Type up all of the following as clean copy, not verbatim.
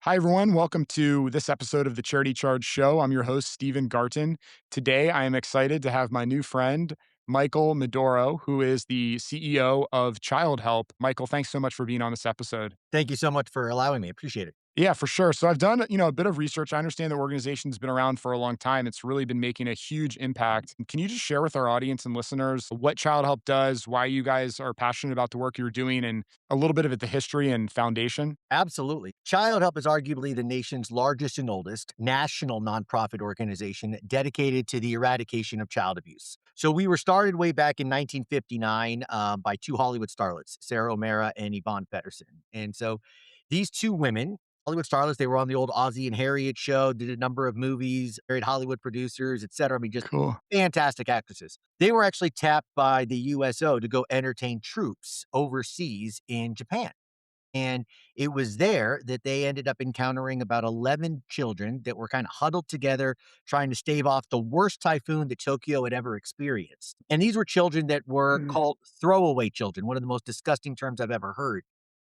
Hi, everyone. Welcome to this episode of the Charity Charge Show. I'm your host, Stephen Garton. Today, I am excited to have my new friend, Michael Medoro, who is the CEO of Childhelp. Michael, thanks so much for being on this episode. Thank you so much for allowing me. Appreciate it. Yeah, for sure. So I've done, a bit of research. I understand the organization's been around for a long time. It's really been making a huge impact. Can you just share with our audience and listeners what Child Help does, why you guys are passionate about the work you're doing, and a little bit of it, the history and foundation? Absolutely. Childhelp is arguably the nation's largest and oldest national nonprofit organization dedicated to the eradication of child abuse. So we were started way back in 1959 by two Hollywood starlets, Sarah O'Mara and Yvonne Pedersen. And so these two women, Hollywood starlets, they were on the old Ozzie and Harriet show, did a number of movies, married Hollywood producers, et cetera. I mean, just Cool. fantastic actresses. They were actually tapped by the USO to go entertain troops overseas in Japan. And it was there that they ended up encountering about 11 children that were kind of huddled together, trying to stave off the worst typhoon that Tokyo had ever experienced. And these were children that were called throwaway children, one of the most disgusting terms I've ever heard.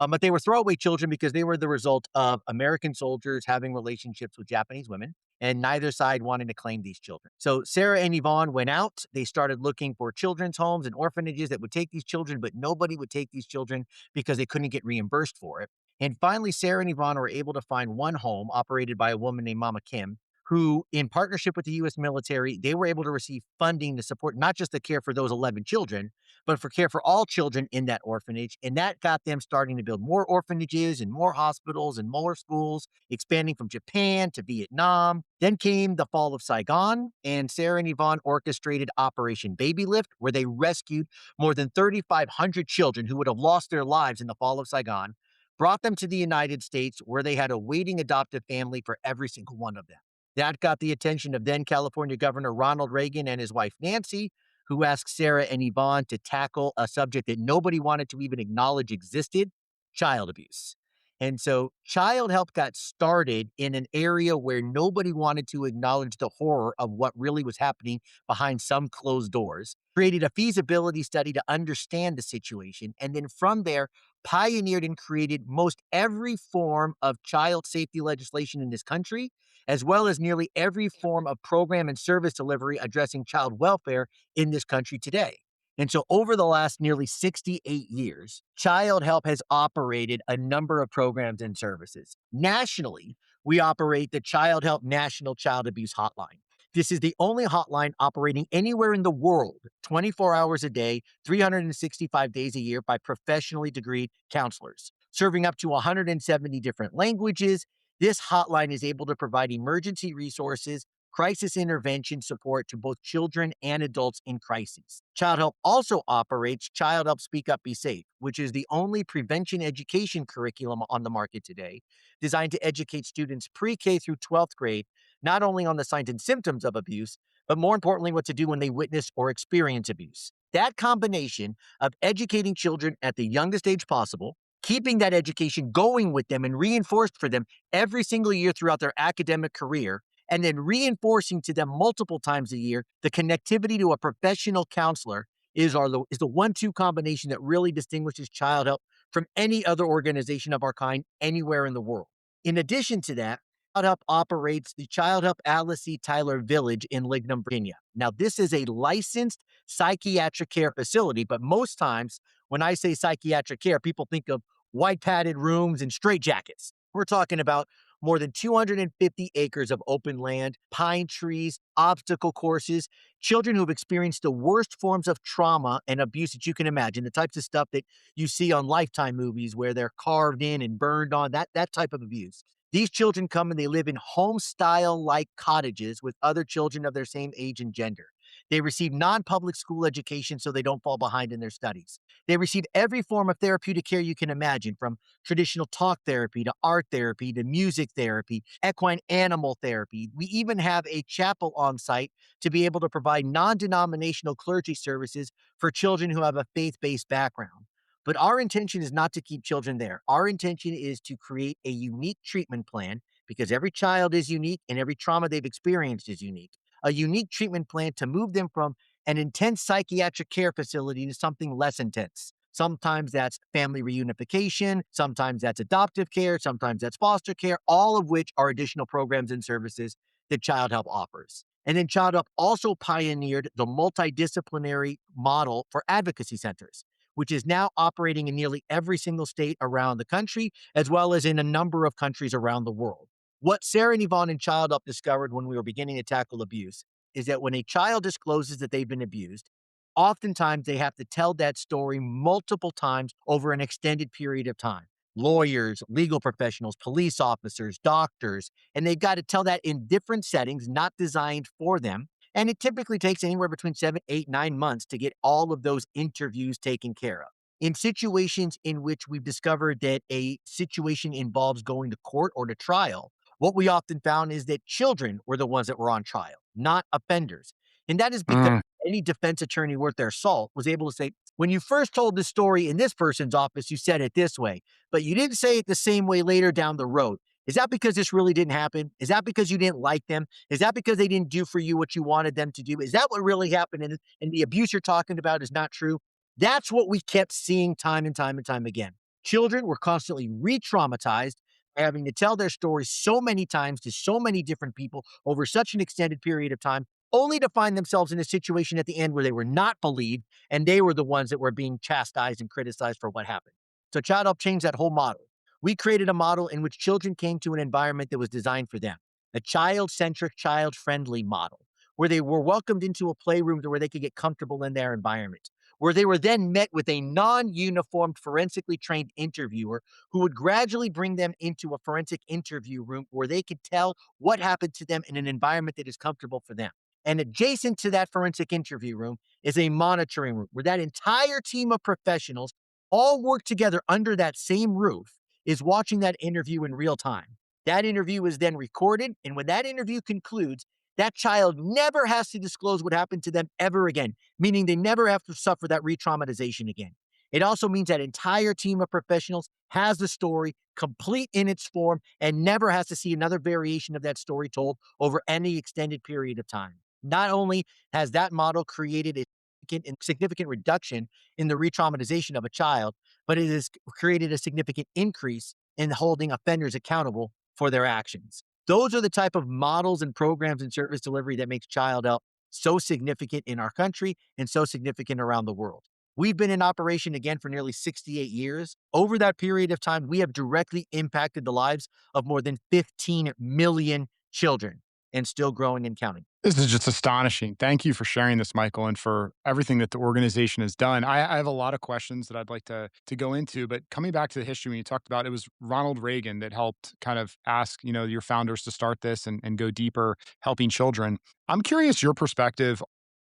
But they were throwaway children because they were the result of American soldiers having relationships with Japanese women and neither side wanting to claim these children. So Sarah and Yvonne went out. They started looking for children's homes and orphanages that would take these children, but nobody would take these children because they couldn't get reimbursed for it. And finally, Sarah and Yvonne were able to find one home operated by a woman named Mama Kim, who, in partnership with the U.S. military, they were able to receive funding to support not just the care for those 11 children, but for care for all children in that orphanage. And that got them starting to build more orphanages and more hospitals and more schools, expanding from Japan to Vietnam. Then came the fall of Saigon, and Sarah and Yvonne orchestrated Operation Baby Lift, where they rescued more than 3,500 children who would have lost their lives in the fall of Saigon, brought them to the United States, where they had a waiting adoptive family for every single one of them. That got the attention of then California Governor Ronald Reagan and his wife Nancy, who asked Sarah and Yvonne to tackle a subject that nobody wanted to even acknowledge existed: child abuse. And so Child Help got started in an area where nobody wanted to acknowledge the horror of what really was happening behind some closed doors, created a feasibility study to understand the situation, and then from there, pioneered and created most every form of child safety legislation in this country, as well as nearly every form of program and service delivery addressing child welfare in this country today. And so over the last nearly 68 years, Child Help has operated a number of programs and services. Nationally, we operate the Child Help National Child Abuse Hotline. This is the only hotline operating anywhere in the world, 24 hours a day, 365 days a year by professionally degreed counselors, serving up to 170 different languages. This hotline is able to provide emergency resources, crisis intervention support to both children and adults in crises. Child Help also operates Child Help Speak Up Be Safe, which is the only prevention education curriculum on the market today, designed to educate students pre-K through 12th grade, not only on the signs and symptoms of abuse, but more importantly, what to do when they witness or experience abuse. That combination of educating children at the youngest age possible, keeping that education going with them and reinforced for them every single year throughout their academic career, and then reinforcing to them multiple times a year the connectivity to a professional counselor is the 1-2 combination that really distinguishes Child Help from any other organization of our kind anywhere in the world. In addition to that, Child Help operates the Child Help Alice C. Tyler Village in Lignum, Virginia. Now, this is a licensed psychiatric care facility, but most times when I say psychiatric care, people think of white padded rooms and straitjackets. We're talking about more than 250 acres of open land, pine trees, obstacle courses, children who have experienced the worst forms of trauma and abuse that you can imagine, the types of stuff that you see on Lifetime movies where they're carved in and burned on, that type of abuse. These children come and they live in home-style like cottages with other children of their same age and gender. They receive non-public school education so they don't fall behind in their studies. They receive every form of therapeutic care you can imagine, from traditional talk therapy to art therapy to music therapy, equine animal therapy. We even have a chapel on site to be able to provide non-denominational clergy services for children who have a faith-based background. But our intention is not to keep children there. Our intention is to create a unique treatment plan, because every child is unique and every trauma they've experienced is unique. A unique treatment plan to move them from an intense psychiatric care facility to something less intense, Sometimes that's family reunification, sometimes that's adoptive care, sometimes that's foster care, all of which are additional programs and services that Childhelp offers. And then Childhelp also pioneered the multidisciplinary model for advocacy centers, which is now operating in nearly every single state around the country, as well as in a number of countries around the world. What Sarah and Yvonne and Childhelp discovered when we were beginning to tackle abuse is that when a child discloses that they've been abused, oftentimes they have to tell that story multiple times over an extended period of time. Lawyers, legal professionals, police officers, doctors, and they've got to tell that in different settings, not designed for them. And it typically takes anywhere between 7, 8, 9 months to get all of those interviews taken care of. In situations in which we've discovered that a situation involves going to court or to trial, what we often found is that children were the ones that were on trial, not offenders. And that is because Mm. any defense attorney worth their salt was able to say, when you first told the story in this person's office, you said it this way, but you didn't say it the same way later down the road. Is that because this really didn't happen? Is that because you didn't like them? Is that because they didn't do for you what you wanted them to do? Is that what really happened? And the abuse you're talking about is not true? That's what we kept seeing time and time and time again. Children were constantly re traumatized, having to tell their stories so many times to so many different people over such an extended period of time, only to find themselves in a situation at the end where they were not believed and they were the ones that were being chastised and criticized for what happened. So Child Help changed that whole model. We created a model in which children came to an environment that was designed for them, a child centric, child friendly model, where they were welcomed into a playroom where they could get comfortable in their environment, where they were then met with a non uniformed, forensically trained interviewer who would gradually bring them into a forensic interview room where they could tell what happened to them in an environment that is comfortable for them. And adjacent to that forensic interview room is a monitoring room where that entire team of professionals all work together under that same roof, is watching that interview in real time. That interview is then recorded. And when that interview concludes, that child never has to disclose what happened to them ever again, meaning they never have to suffer that re traumatization again. It also means that entire team of professionals has the story complete in its form and never has to see another variation of that story told over any extended period of time. Not only has that model created a significant reduction in the re traumatization of a child, but it has created a significant increase in holding offenders accountable for their actions. Those are the type of models and programs and service delivery that makes Child Help so significant in our country and so significant around the world. We've been in operation again for nearly 68 years. Over that period of time, we have directly impacted the lives of more than 15 million children and still growing and counting. This is just astonishing. Thank you for sharing this, Michael, and for everything that the organization has done. I have a lot of questions that I'd like to go into, but coming back to the history, when you talked about it was Ronald Reagan that helped kind of ask, your founders to start this and go deeper helping children. I'm curious your perspective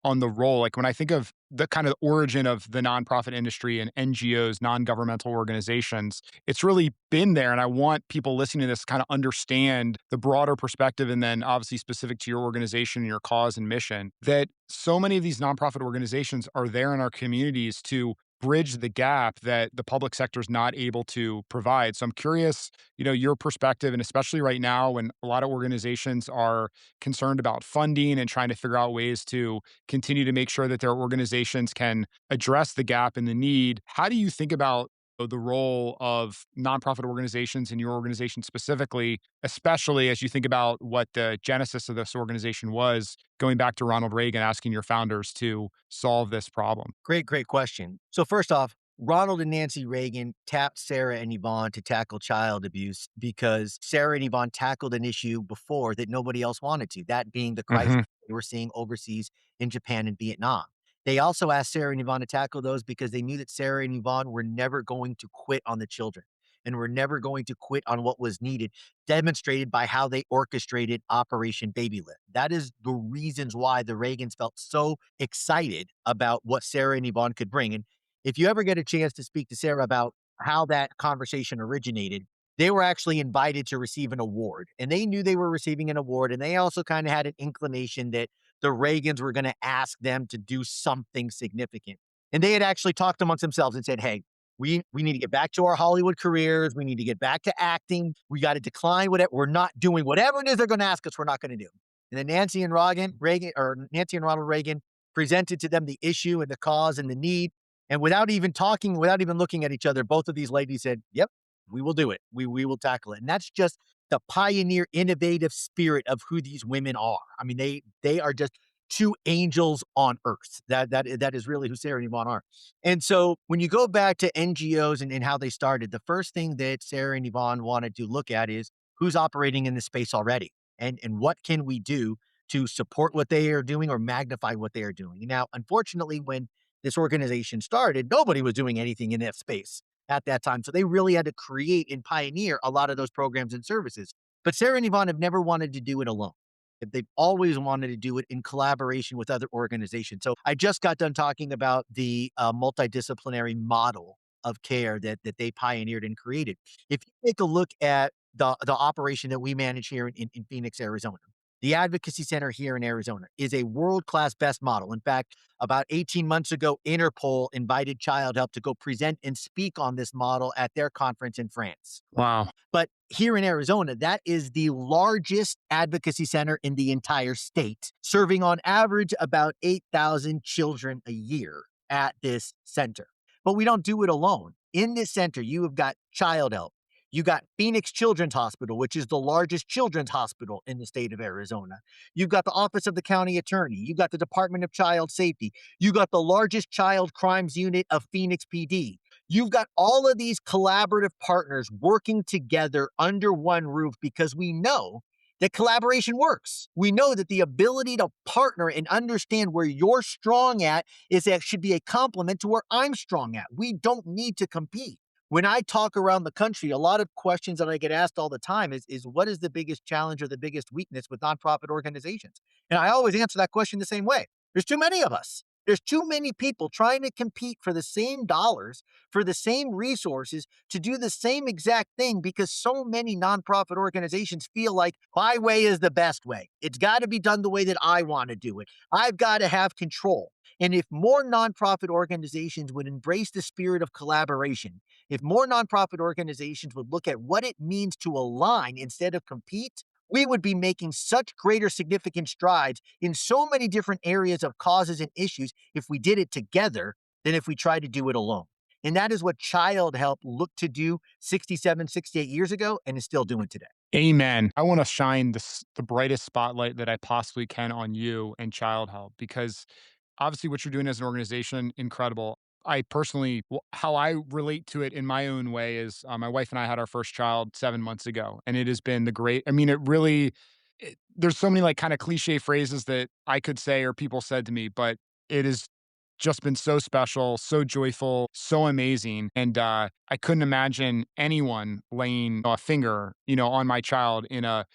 on the role. Like when I think of the kind of origin of the nonprofit industry and NGOs, non-governmental organizations, it's really been there. And I want people listening to this to kind of understand the broader perspective and then obviously specific to your organization and your cause and mission that so many of these nonprofit organizations are there in our communities to bridge the gap that the public sector is not able to provide. So I'm curious, your perspective, and especially right now when a lot of organizations are concerned about funding and trying to figure out ways to continue to make sure that their organizations can address the gap and the need. How do you think about the role of nonprofit organizations and your organization specifically, especially as you think about what the genesis of this organization was, going back to Ronald Reagan asking your founders to solve this problem? Great, great question. So, first off, Ronald and Nancy Reagan tapped Sarah and Yvonne to tackle child abuse because Sarah and Yvonne tackled an issue before that nobody else wanted to, that being the crisis Hmm. they were seeing overseas in Japan and Vietnam. They also asked Sarah and Yvonne to tackle those because they knew that Sarah and Yvonne were never going to quit on the children and were never going to quit on what was needed, demonstrated by how they orchestrated Operation Baby Lift. That is the reasons why the Reagans felt so excited about what Sarah and Yvonne could bring. And if you ever get a chance to speak to Sarah about how that conversation originated, they were actually invited to receive an award and they knew they were receiving an award. And they also kind of had an inclination that the Reagans were going to ask them to do something significant. And they had actually talked amongst themselves and said, hey, we need to get back to our Hollywood careers. We need to get back to acting. We got to decline whatever. We're not doing whatever it is they're going to ask us. We're not going to do. And then Nancy and Ronald Reagan presented to them the issue and the cause and the need. And without even talking, without even looking at each other, both of these ladies said, "Yep, we will do it. We will tackle it." And that's just the pioneer, innovative spirit of who these women are. I mean, they are just two angels on earth. That is really who Sarah and Yvonne are. And so when you go back to NGOs and how they started, the first thing that Sarah and Yvonne wanted to look at is who's operating in this space already, and what can we do to support what they are doing or magnify what they are doing. Now, unfortunately, when this organization started, nobody was doing anything in that space at that time. So they really had to create and pioneer a lot of those programs and services. But Sarah and Yvonne have never wanted to do it alone. They've always wanted to do it in collaboration with other organizations. So I just got done talking about the multidisciplinary model of care that they pioneered and created. If you take a look at the operation that we manage here in Phoenix, Arizona, the Advocacy Center here in Arizona is a world class best model. In fact, about 18 months ago, Interpol invited Childhelp to go present and speak on this model at their conference in France. Wow. But here in Arizona, that is the largest advocacy center in the entire state, serving on average about 8,000 children a year at this center. But we don't do it alone. In this center, you have got Childhelp. You got Phoenix Children's Hospital, which is the largest children's hospital in the state of Arizona. You've got the Office of the County Attorney. You got the Department of Child Safety. You got the largest child crimes unit of Phoenix PD. You've got all of these collaborative partners working together under one roof because we know that collaboration works. We know that the ability to partner and understand where you're strong at is that should be a complement to where I'm strong at. We don't need to compete. When I talk around the country, a lot of questions that I get asked all the time is what is the biggest challenge or the biggest weakness with nonprofit organizations? And I always answer that question the same way. There's too many of us. There's too many people trying to compete for the same dollars, for the same resources, to do the same exact thing because so many nonprofit organizations feel like my way is the best way. It's got to be done the way that I want to do it. I've got to have control. And if more nonprofit organizations would embrace the spirit of collaboration, if more nonprofit organizations would look at what it means to align instead of compete, we would be making such greater significant strides in so many different areas of causes and issues if we did it together than if we tried to do it alone. And that is what Child Help looked to do 67, 68 years ago and is still doing today. Amen. I want to shine the brightest spotlight that I possibly can on you and Child Help because obviously what you're doing as an organization, incredible. I personally, how I relate to it in my own way is my wife and I had our first child 7 months ago, and it has been the great. I mean, it really. There's so many like kind of cliche phrases that I could say or people said to me, but it has just been so special, so joyful, so amazing. And I couldn't imagine anyone laying a finger, on my child in the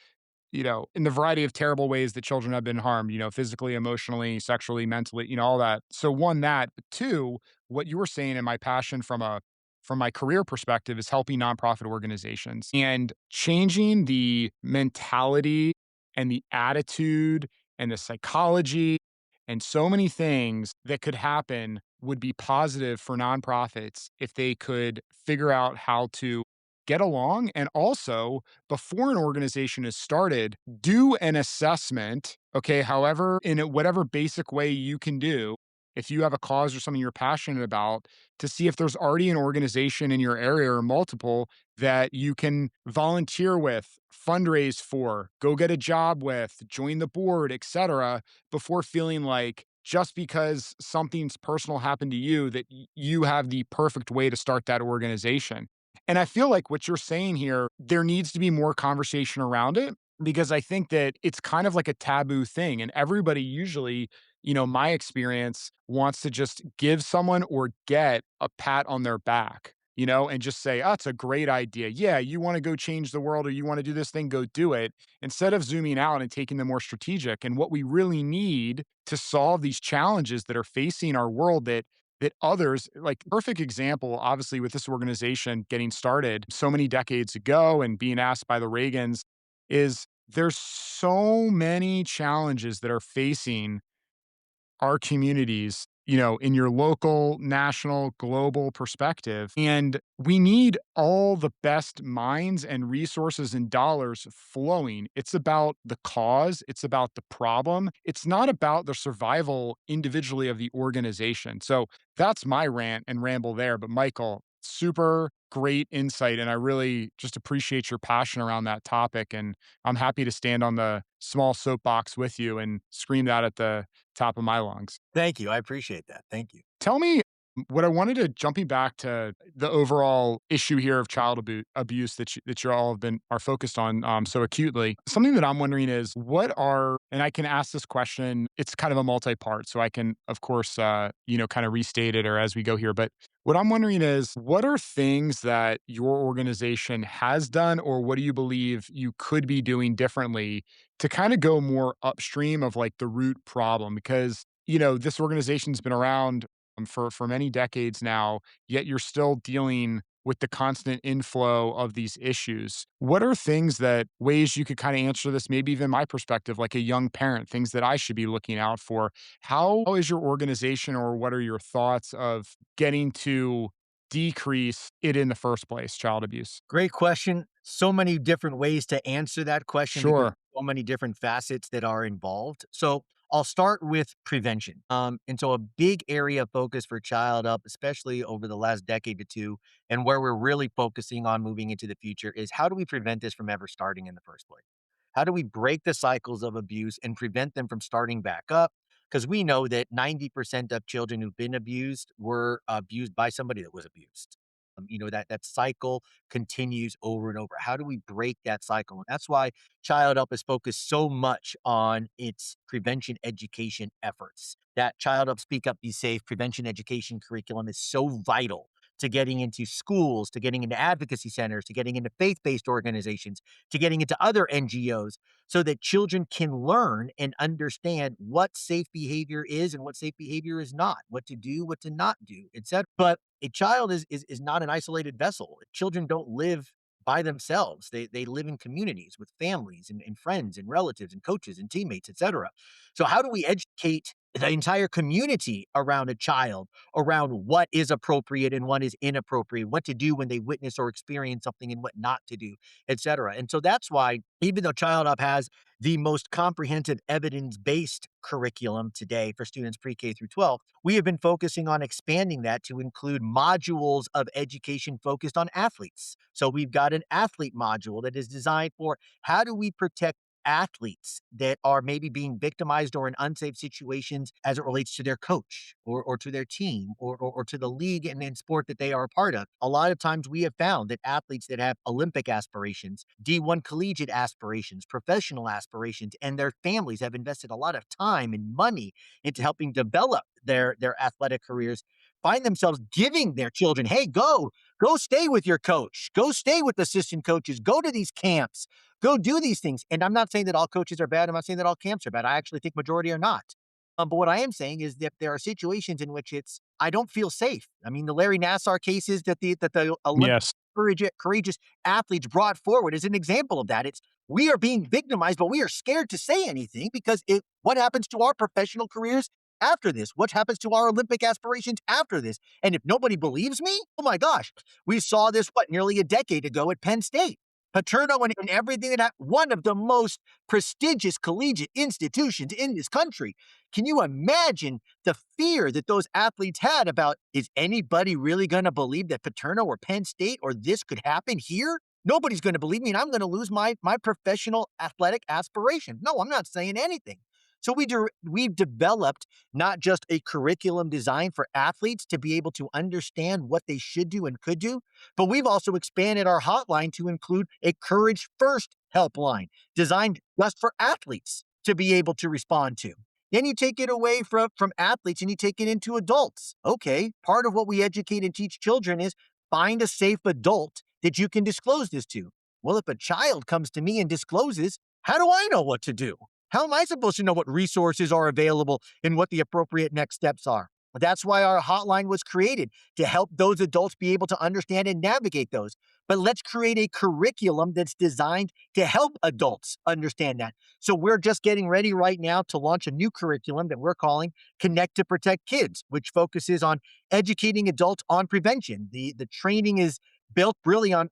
variety of terrible ways that children have been harmed, physically, emotionally, sexually, mentally, all that. So one, that, but two, what you were saying and my passion from my career perspective is helping nonprofit organizations and changing the mentality and the attitude and the psychology and so many things that could happen would be positive for nonprofits if they could figure out how to get along and also before an organization is started, do an assessment, okay, however, whatever basic way you can do. If you have a cause or something you're passionate about, to see if there's already an organization in your area or multiple that you can volunteer with, fundraise for, go get a job with, join the board, etc., before feeling like just because something's personal happened to you that you have the perfect way to start that organization. And I feel like what you're saying here, there needs to be more conversation around it because I think that it's kind of like a taboo thing. And everybody usually, my experience wants to just give someone or get a pat on their back, and just say, oh, it's a great idea. Yeah, you want to go change the world or you want to do this thing, go do it. Instead of zooming out and taking the more strategic. And what we really need to solve these challenges that are facing our world that others like perfect example, obviously, with this organization getting started so many decades ago and being asked by the Reagans is there's so many challenges that are facing our communities in your local, national, global perspective. And we need all the best minds and resources and dollars flowing. It's about the cause, it's about the problem. It's not about the survival individually of the organization. So that's my rant and ramble there. But Michael, super great insight. And I really just appreciate your passion around that topic. And I'm happy to stand on the small soapbox with you and scream that at the top of my lungs. Thank you. I appreciate that. Thank you. Tell me what I wanted to jumping back to the overall issue here of child abuse that you all have been are focused on so acutely. Something that I'm wondering is what are, and I can ask this question. It's kind of a multi-part, so I can, of course, kind of restate it or as we go here. But what I'm wondering is, what are things that your organization has done, or what do you believe you could be doing differently to kind of go more upstream of like the root problem? Because this organization's been around for many decades now, yet you're still dealing with the constant inflow of these issues. What are things that ways you could kind of answer this, maybe even my perspective, like a young parent, things that I should be looking out for? How is your organization or what are your thoughts of getting to decrease it in the first place, child abuse? Great question. So many different ways to answer that question because Sure. so many different facets that are involved. So I'll start with prevention. And so a big area of focus for Child Up, especially over the last decade to two, and where we're really focusing on moving into the future is how do we prevent this from ever starting in the first place? How do we break the cycles of abuse and prevent them from starting back up? Because we know that 90% of children who've been abused were abused by somebody that was abused. That cycle continues over and over. How do we break that cycle? And that's why Child Help is focused so much on its prevention education efforts. That Child Help Speak Up, Be Safe prevention education curriculum is so vital to getting into schools, to getting into advocacy centers, to getting into faith based organizations, to getting into other NGOs, so that children can learn and understand what safe behavior is and what safe behavior is not, what to do, what to not do, etc. But a child is not an isolated vessel. Children don't live by themselves. They live in communities with families and friends and relatives and coaches and teammates, etc. So how do we educate the entire community around a child, around what is appropriate and what is inappropriate, what to do when they witness or experience something and what not to do, etc. And so that's why, even though Child Up has the most comprehensive evidence-based curriculum today for students pre-K through 12, we have been focusing on expanding that to include modules of education focused on athletes. So we've got an athlete module that is designed for how do we protect athletes that are maybe being victimized or in unsafe situations as it relates to their coach or to their team or to the league and sport that they are a part of. A lot of times we have found that athletes that have Olympic aspirations, D1 collegiate aspirations, professional aspirations, and their families have invested a lot of time and money into helping develop their athletic careers, find themselves giving their children, hey, go stay with your coach, go stay with assistant coaches, go to these camps, go do these things. And I'm not saying that all coaches are bad. I'm not saying that all camps are bad. I actually think majority are not. But what I am saying is that there are situations in which I don't feel safe. I mean, the Larry Nassar cases that the Olympic Yes. courageous athletes brought forward is an example of that. It's we are being victimized, but we are scared to say anything because what happens to our professional careers after this? What happens to our Olympic aspirations after this? And if nobody believes me, oh my gosh, we saw this, nearly a decade ago at Penn State. Paterno and everything one of the most prestigious collegiate institutions in this country. Can you imagine the fear that those athletes had about, is anybody really going to believe that Paterno or Penn State or this could happen here? Nobody's going to believe me and I'm going to lose my professional athletic aspiration. No, I'm not saying anything. So we've developed not just a curriculum designed for athletes to be able to understand what they should do and could do, but we've also expanded our hotline to include a Courage First helpline designed just for athletes to be able to respond to. Then you take it away from athletes and you take it into adults. Okay, part of what we educate and teach children is find a safe adult that you can disclose this to. Well, if a child comes to me and discloses, how do I know what to do? How am I supposed to know what resources are available and what the appropriate next steps are? That's why our hotline was created, to help those adults be able to understand and navigate those. but let's create a curriculum that's designed to help adults understand that. So we're just getting ready right now to launch a new curriculum that we're calling Connect to Protect Kids, which focuses on educating adults on prevention. The training is built really on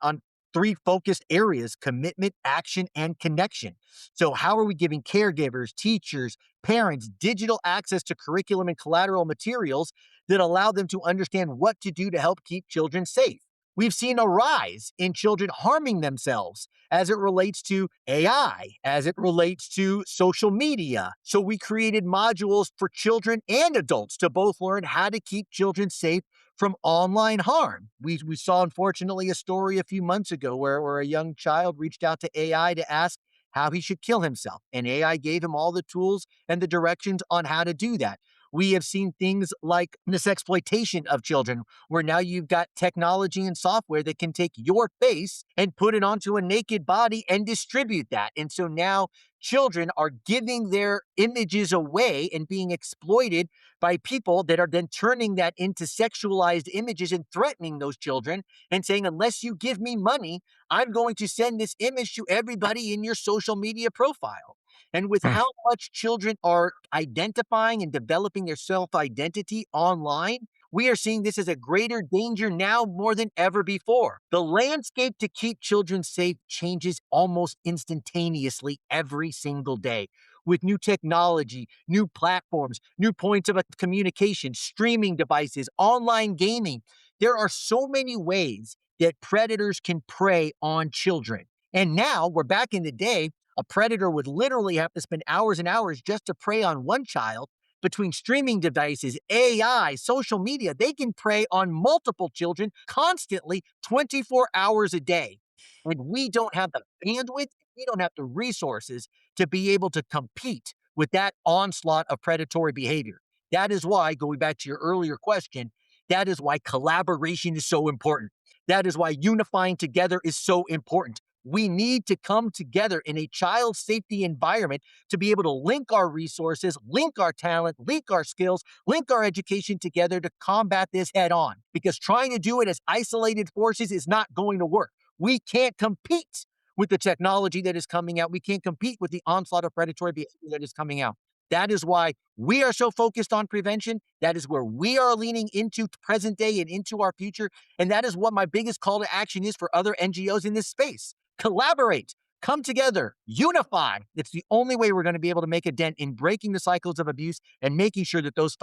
three focused areas: commitment, action, and connection. So, how are we giving caregivers, teachers, parents digital access to curriculum and collateral materials that allow them to understand what to do to help keep children safe? We've seen a rise in children harming themselves as it relates to AI, as it relates to social media. So we created modules for children and adults to both learn how to keep children safe from online harm. We saw, unfortunately, a story a few months ago where a young child reached out to AI to ask how he should kill himself. And AI gave him all the tools and the directions on how to do that. We have seen things like this exploitation of children, where now you've got technology and software that can take your face and put it onto a naked body and distribute that. And so now children are giving their images away and being exploited by people that are then turning that into sexualized images and threatening those children and saying, unless you give me money, I'm going to send this image to everybody in your social media profile. And with how much children are identifying and developing their self identity online, we are seeing this as a greater danger now more than ever before. The landscape to keep children safe changes almost instantaneously every single day with new technology, new platforms, new points of communication, streaming devices, online gaming. There are so many ways that predators can prey on children. And now we're back in the day, a predator would literally have to spend hours and hours just to prey on one child. Between streaming devices, AI, social media, they can prey on multiple children constantly 24 hours a day. And we don't have the bandwidth, we don't have the resources to be able to compete with that onslaught of predatory behavior. That is why, going back to your earlier question, that is why collaboration is so important. That is why unifying together is so important. We need to come together in a child safety environment to be able to link our resources, link our talent, link our skills, link our education together to combat this head on. Because trying to do it as isolated forces is not going to work. We can't compete with the technology that is coming out. We can't compete with the onslaught of predatory behavior that is coming out. That is why we are so focused on prevention. That is where we are leaning into present day and into our future. And that is what my biggest call to action is for other NGOs in this space. Collaborate, come together, unify. It's the only way we're going to be able to make a dent in breaking the cycles of abuse and making sure that those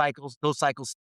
cycles.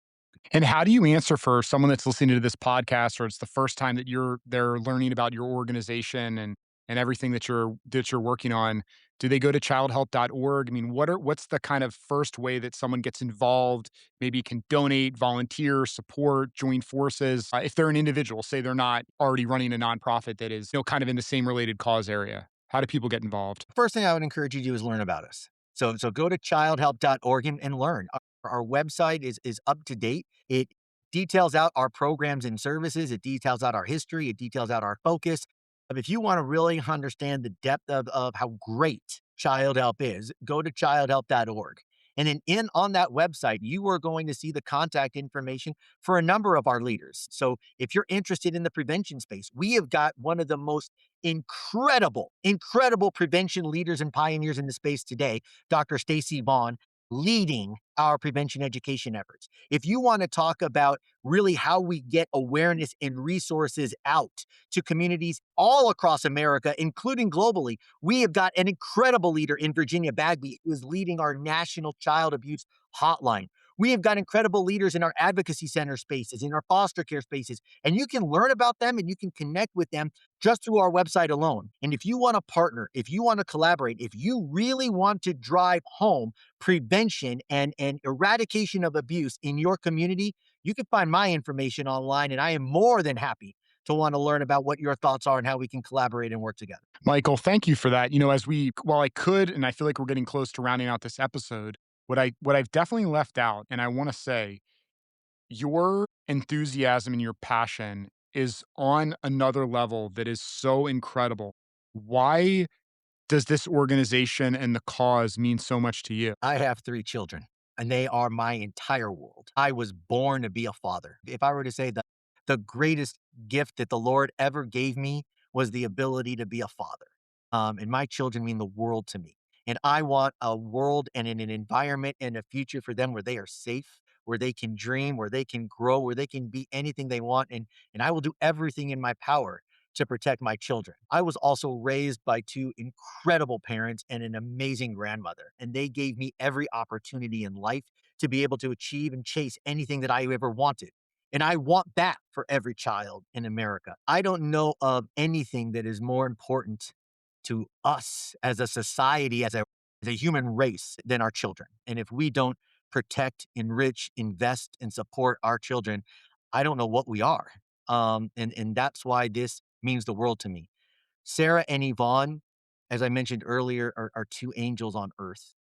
And how do you answer for someone that's listening to this podcast, or it's the first time that they're learning about your organization and everything that you're working on? Do they go to childhelp.org? I mean, what's the kind of first way that someone gets involved, maybe can donate, volunteer, support, join forces? If they're an individual, say they're not already running a nonprofit that is, kind of in the same related cause area. How do people get involved? First thing I would encourage you to do is learn about us. So go to childhelp.org and learn. Our website is up to date. It details out our programs and services. It details out our history. It details out our focus. If you want to really understand the depth of how great Child Help is, go to childhelp.org. And then on that website, you are going to see the contact information for a number of our leaders. So if you're interested in the prevention space, we have got one of the most incredible prevention leaders and pioneers in the space today, Dr. Stacy Vaughn, leading our prevention education efforts. If you want to talk about really how we get awareness and resources out to communities all across America, including globally, we have got an incredible leader in Virginia Bagby who is leading our national child abuse hotline. We have got incredible leaders in our advocacy center spaces, in our foster care spaces, and you can learn about them and you can connect with them just through our website alone. And if you want to partner, if you want to collaborate, if you really want to drive home prevention and eradication of abuse in your community, you can find my information online. And I am more than happy to want to learn about what your thoughts are and how we can collaborate and work together. Michael, thank you for that. While I could, and I feel like we're getting close to rounding out this episode, what I've definitely left out, and I want to say, your enthusiasm and your passion is on another level that is so incredible. Why does this organization and the cause mean so much to you? I have three children, and they are my entire world. I was born to be a father. If I were to say the greatest gift that the Lord ever gave me was the ability to be a father. And my children mean the world to me. And I want a world and an environment and a future for them where they are safe, where they can dream, where they can grow, where they can be anything they want. And I will do everything in my power to protect my children. I was also raised by two incredible parents and an amazing grandmother, and they gave me every opportunity in life to be able to achieve and chase anything that I ever wanted. And I want that for every child in America. I don't know of anything that is more important to us as a society, as a human race than our children. And if we don't protect, enrich, invest, and support our children, I don't know what we are. And that's why this means the world to me. Sarah and Yvonne, as I mentioned earlier, are two angels on earth.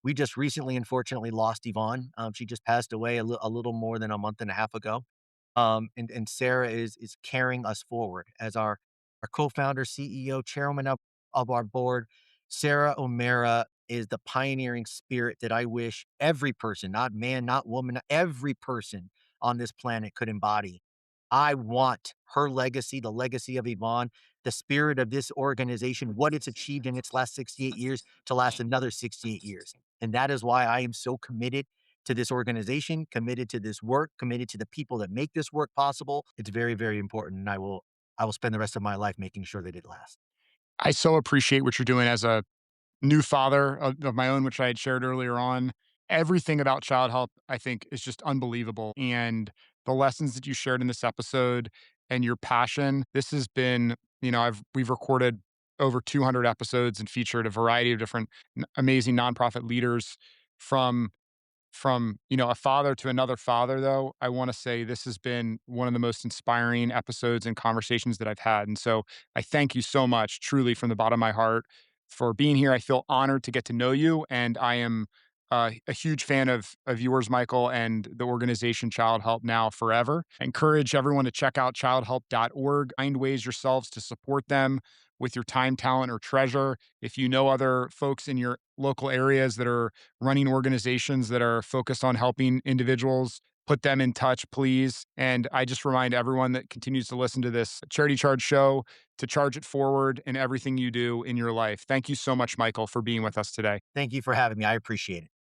We just recently, unfortunately, lost Yvonne. She just passed away a little more than a month and a half ago. And Sarah is carrying us forward as our co-founder, CEO, chairwoman of our board. Sarah O'Mara is the pioneering spirit that I wish every person, not man, not woman, every person on this planet could embody. I want her legacy, the legacy of Yvonne, the spirit of this organization, what it's achieved in its last 68 years to last another 68 years. And that is why I am so committed to this organization, committed to this work, committed to the people that make this work possible. It's very, very important. And I will spend the rest of my life making sure that it lasts. I so appreciate what you're doing as a new father of my own, which I had shared earlier on. Everything about child help, I think, is just unbelievable. And the lessons that you shared in this episode and your passion, this has been, we've recorded over 200 episodes and featured a variety of different amazing nonprofit leaders from a father to another father. Though I want to say this has been one of the most inspiring episodes and conversations that I've had, and so I thank you so much, truly, from the bottom of my heart, for being here. I feel honored to get to know you, and I am a huge fan of yours, Michael, and the organization Child Help Now Forever. I encourage everyone to check out childhelp.org. Find ways yourselves to support them with your time, talent, or treasure. If you know other folks in your local areas that are running organizations that are focused on helping individuals, put them in touch, please. And I just remind everyone that continues to listen to this Charity Charge show to charge it forward in everything you do in your life. Thank you so much, Michael, for being with us today. Thank you for having me. I appreciate it.